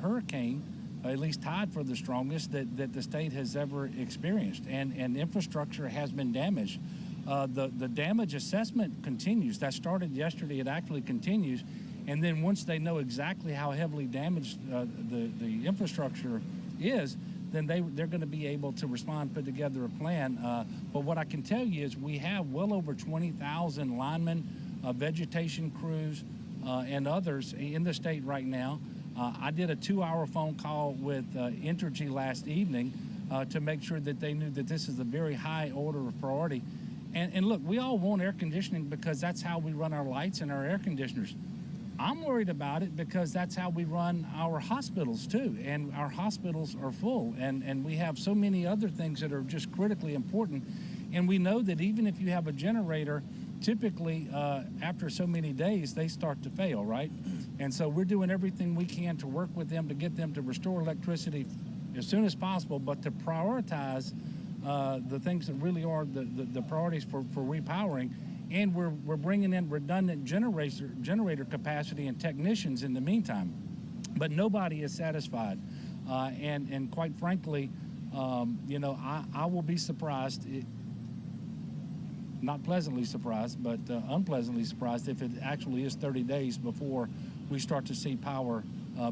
hurricane, at least tied for the strongest that the state has ever experienced, and infrastructure has been damaged. The damage assessment continues. That started yesterday. It actually continues, and then once they know exactly how heavily damaged the infrastructure is, then they're going to be able to respond, put together a plan. But what I can tell you is we have well over 20,000 linemen, vegetation crews, and others in the state right now. I did a 2-hour phone call with Entergy last evening to make sure that they knew that this is a very high order of priority. And look, we all want air conditioning because that's how we run our lights and our air conditioners. I'm worried about it because that's how we run our hospitals too, and our hospitals are full, and we have so many other things that are just critically important. And we know that even if you have a generator, typically after so many days they start to fail, right? And so we're doing everything we can to work with them to get them to restore electricity as soon as possible, but to prioritize the things that really are the priorities for repowering. And we're bringing in redundant generator capacity and technicians in the meantime. But nobody is satisfied. And quite frankly, I will be surprised, not pleasantly surprised, but unpleasantly surprised if it actually is 30 days before we start to see power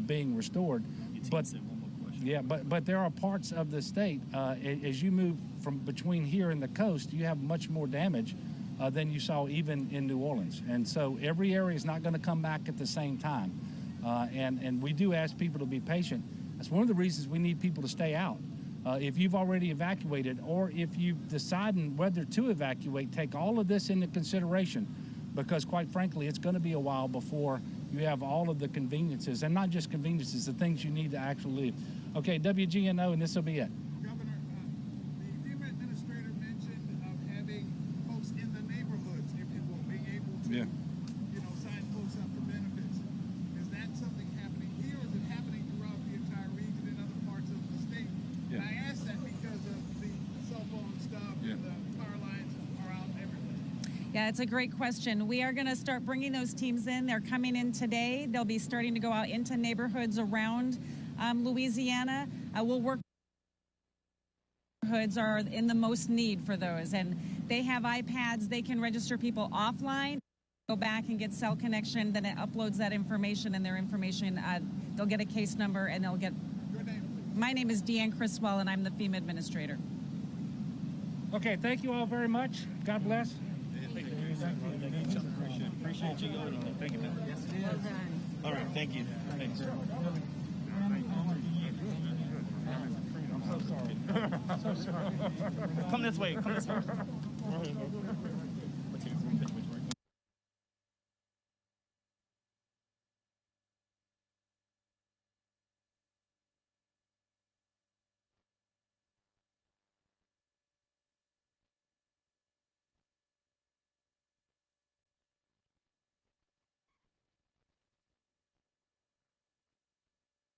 being restored. But yeah, but there are parts of the state, as you move from between here and the coast, you have much more damage than you saw even in New Orleans. And so every area is not going to come back at the same time. And we do ask people to be patient. That's one of the reasons we need people to stay out. If you've already evacuated, or if you've decided whether to evacuate, take all of this into consideration, because quite frankly, it's going to be a while before you have all of the conveniences, and not just conveniences, the things you need to actually live. Okay, WGNO, and this will be it. Governor, the FEMA administrator mentioned of having folks in the neighborhoods, if you will, being able to, sign folks up for benefits. Is that something happening here, or is it happening throughout the entire region in other parts of the state? And I ask that because of the cell phone stuff and the power lines are out everywhere. Yeah, it's a great question. We are going to start bringing those teams in. They're coming in today. They'll be starting to go out into neighborhoods around Louisiana. We'll work. Neighborhoods are in the most need for those, and they have iPads. They can register people offline, go back and get cell connection. Then it uploads that information, and their information, they'll get a case number, and they'll get. Your name? My name is Deanne Criswell, and I'm the FEMA administrator. Okay, thank you all very much. God bless. Thank you. Appreciate you. Thank you, man. Yes, it is. All right, thank you. Thanks. I'm so sorry. I'm so sorry. Come this way. Come this way.